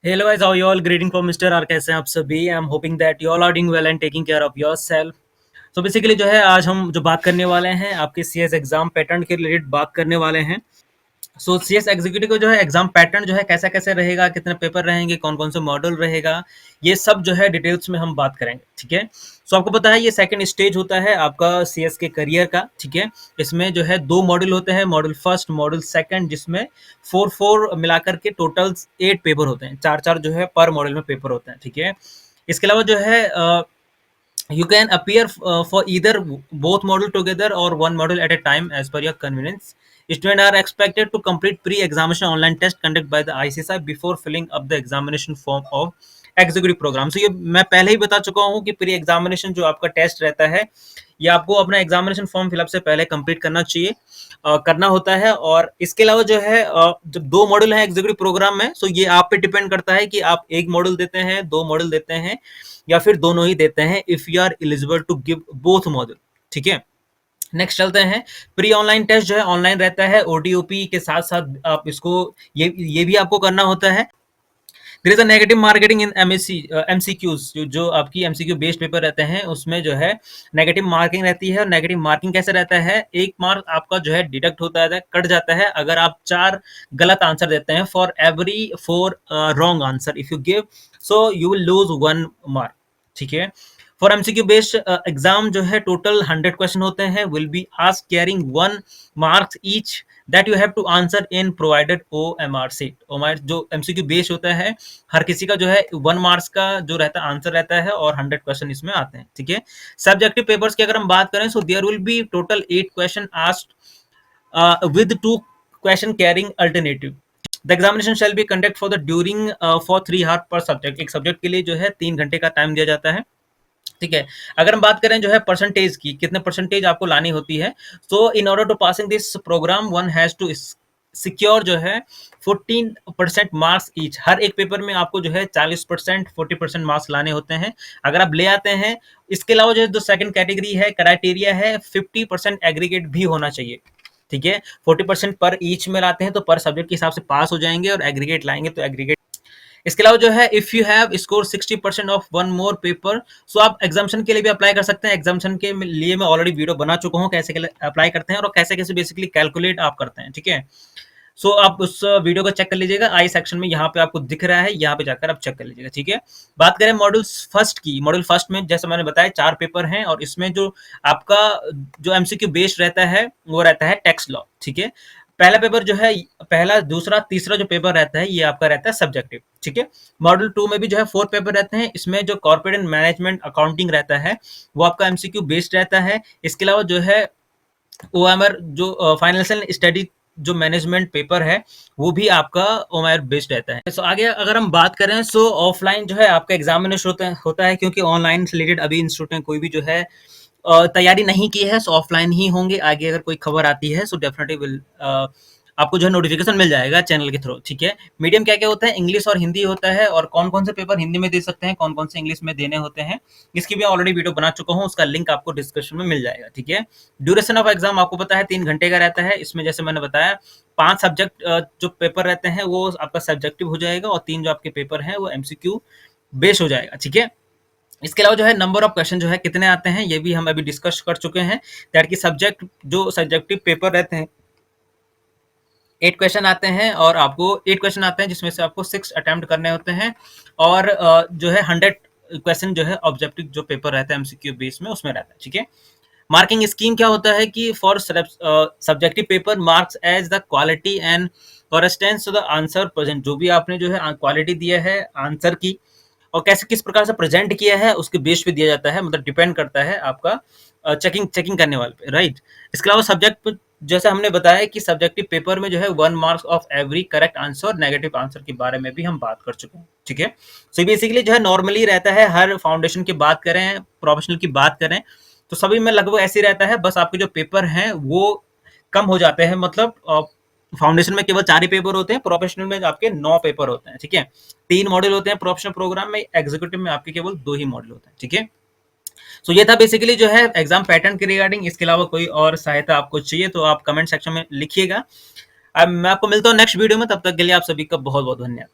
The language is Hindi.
Hello guys, how you all? Greeting from Mr. R. कैसे हैं आप सभी? I am hoping that you all are doing well and taking care of yourself. So basically जो है आज हम जो बात करने वाले हैं आपके सीएस एग्जाम पैटर्न के रिलेटेड बात करने वाले हैं। सो सीएस एग्जीक्यूटिव को जो है एग्जाम पैटर्न जो है कैसा कैसे रहेगा, कितने पेपर रहेंगे, कौन कौन से मॉडल रहेगा, ये सब जो है डिटेल्स में हम बात करेंगे। ठीक है। सो आपको पता है ये सेकंड स्टेज होता है आपका सीएस के करियर का। ठीक है। इसमें जो है दो मॉड्यूल होते हैं, मॉड्यूल फर्स्ट मॉड्यूल सेकंड, जिसमें फोर फोर मिलाकर के टोटल 8 पेपर होते हैं, चार चार जो है पर मॉड्यूल में पेपर होते हैं। ठीक है। इसके अलावा जो है you can appear for either both module together or one module at a time as per your convenience. Students are expected to complete pre-examination online test conducted by the ICSI before filling up the examination form of executive programme. So ये मैं पहले ही बता चुका हूँ कि प्री एग्जामिनेशन जो आपका टेस्ट रहता है ये आपको अपना एग्जामिनेशन फॉर्म फिलअप से पहले कंप्लीट करना चाहिए, करना होता है। और इसके अलावा जो है जब दो मॉड्यूल हैं एग्जीक्यूटिव प्रोग्राम में, सो ये आप पे डिपेंड करता है कि आप एक मॉड्यूल देते हैं, दो मॉड्यूल देते हैं या फिर दोनों ही देते हैं, if you are eligible to give both module. ठीक है। नेक्स्ट चलते हैं। प्री ऑनलाइन टेस्ट जो है ऑनलाइन रहता है, ओटीओपी के साथ साथ आप इसको ये भी आपको करना होता है। There is a negative marketing in MSc MCQs, जो आपकी एमसीक्यू बेस्ड पेपर रहते हैं उसमें जो है नेगेटिव मार्किंग रहती है। और नेगेटिव मार्किंग कैसे रहता है, एक मार्क आपका जो है डिडक्ट होता है, कट जाता है अगर आप 4 गलत आंसर देते हैं। For every 4 wrong answer if you give, so you will lose 1 mark. ठीक है। फॉर एमसीक्यू बेस्ड एग्जाम जो है टोटल 100 क्वेश्चन होते हैं, will be asked carrying 1 marks each that you have to answer in provided OMR sheet. OMR जो एमसीक्यू बेस्ड होता है, हर किसी का जो है 1 मार्क्स का जो रहता है आंसर रहता है और 100 क्वेश्चन इसमें आते हैं। ठीक है। सब्जेक्टिव पेपर्स की अगर हम बात करें, so there will be total 8 question asked with 2 question carrying alternative. The examination shall be conduct for the during for 3 hour पर सब्जेक्ट। एक सब्जेक्ट के लिए जो है 3 घंटे का टाइम दिया जाता है। ठीक है। अगर हम बात करें जो है परसेंटेज की, कितने परसेंटेज आपको लानी होती है, तो in order to passing this program one has to secure जो है 14% मार्क्स ईच। हर एक पेपर में आपको जो है 40% 40% मार्क्स लाने होते हैं, अगर आप ले आते हैं। इसके अलावा जो है जो सेकंड कैटेगरी है, क्राइटेरिया है 50% एग्रीगेट भी होना चाहिए। ठीक है। 40% पर ईच में लाते हैं तो पर सब्जेक्ट के हिसाब से पास हो जाएंगे, और एग्रीगेट लाएंगे तो एग्रीगेट। इसके अलावा जो है if you have score 60% of one more paper, so आप एग्जामिशन के लिए भी अप्लाई कर सकते हैं। एग्जामिशन के लिए मैं ऑलरेडी वीडियो बना चुका हूँ कैसे अप्लाई करते हैं और कैसे कैसे बेसिकली कैलकुलेट आप करते हैं। ठीक है। सो आप उस वीडियो को चेक कर लीजिएगा, आई सेक्शन में यहाँ पे आपको दिख रहा है, यहाँ पे जाकर आप चेक कर लीजिएगा। ठीक है। बात करें मॉड्यूल फर्स्ट की, मॉड्यूल फर्स्ट में जैसे मैंने बताया 4 पेपर हैं, और इसमें जो आपका जो एमसीक्यू बेस्ड रहता है वो रहता है टैक्स लॉ। ठीक है। पहला पेपर जो है, पहला दूसरा तीसरा जो पेपर रहता है ये आपका रहता है सब्जेक्टिव। ठीक है। मॉड्यूल 2 में भी जो है 4 पेपर रहते हैं, इसमें जो कॉर्पोरेट एंड मैनेजमेंट अकाउंटिंग रहता है वो आपका एमसीक्यू बेस्ड रहता है। इसके अलावा जो है ओएमआर जो फाइनेंशियल स्टडी जो मैनेजमेंट पेपर है वो भी आपका ओएमआर बेस्ड रहता है। सो आगे अगर हम बात करें, सो ऑफलाइन जो है आपका एग्जामिनेशन होता है क्योंकि ऑनलाइन से रिलेटेड अभी इंस्टीट्यूट ने कोई भी जो है तैयारी नहीं की है, सो ऑफलाइन ही होंगे। आगे अगर कोई खबर आती है सो डेफिनेटली विल आपको जो है नोटिफिकेशन मिल जाएगा चैनल के थ्रू। ठीक है। मीडियम क्या क्या होता है, इंग्लिश और हिंदी होता है, और कौन कौन से पेपर हिंदी में दे सकते हैं, कौन कौन से इंग्लिश में देने होते हैं, इसकी भी ऑलरेडी वीडियो बना चुका हूँ, उसका लिंक आपको डिस्क्रिप्शन में मिल जाएगा। ठीक है। ड्यूरेशन ऑफ एग्जाम आपको पता है 3 घंटे का रहता है। इसमें जैसे मैंने बताया 5 सब्जेक्ट जो पेपर रहते हैं वो आपका सब्जेक्टिव हो जाएगा, और 3 जो आपके पेपर हैं वो एमसीक्यू बेस हो जाएगा। ठीक है। इसके अलावा जो है नंबर ऑफ क्वेश्चन जो है कितने आते हैं ये भी हम अभी डिस्कस कर चुके हैं, दैट की सब्जेक्ट जो सब्जेक्टिव पेपर रहते हैं 8 क्वेश्चन आते हैं, और आपको 8 क्वेश्चन आते हैं जिसमें से आपको 6 अटेम्प्ट करने होते हैं, और जो है 100 क्वेश्चन जो है ऑब्जेक्टिव जो पेपर रहता है एमसीक्यू बेस में उसमें रहता है। ठीक है। मार्किंग स्कीम क्या होता है कि for subjective paper marks as the quality and correctness to the answer present. जो भी आपने जो है क्वालिटी दिया है आंसर की और कैसे किस प्रकार से प्रेजेंट किया है उसके बेस पे दिया जाता है, मतलब डिपेंड करता है आपका चेकिंग करने वाले पे, राइट। इसके अलावा सब्जेक्ट जैसे हमने बताया कि सब्जेक्टिव पेपर में जो है 1 marks of every correct answer, negative answer के बारे में भी हम बात कर चुके हैं। ठीक है। सो बेसिकली जो है नॉर्मली रहता है, हर फाउंडेशन की बात करें, प्रोफेशनल की बात करें, तो सभी में लगभग ऐसे ही रहता है, बस आपके जो पेपर हैं वो कम हो जाते हैं। मतलब फाउंडेशन में केवल 4 ही पेपर होते हैं, प्रोफेशनल में आपके 9 पेपर होते हैं। ठीक है। 3 मॉड्यूल होते हैं प्रोफेशनल प्रोग्राम में, एग्जीक्यूटिव में आपके केवल 2 ही मॉड्यूल होते हैं। ठीक है। सो ये था बेसिकली जो है एग्जाम पैटर्न के रिगार्डिंग। इसके अलावा कोई और सहायता आपको चाहिए तो आप कमेंट सेक्शन में लिखिएगा। अब मैं आपको मिलता हूँ नेक्स्ट वीडियो में, तब तक के लिए आप सभी का बहुत बहुत धन्यवाद।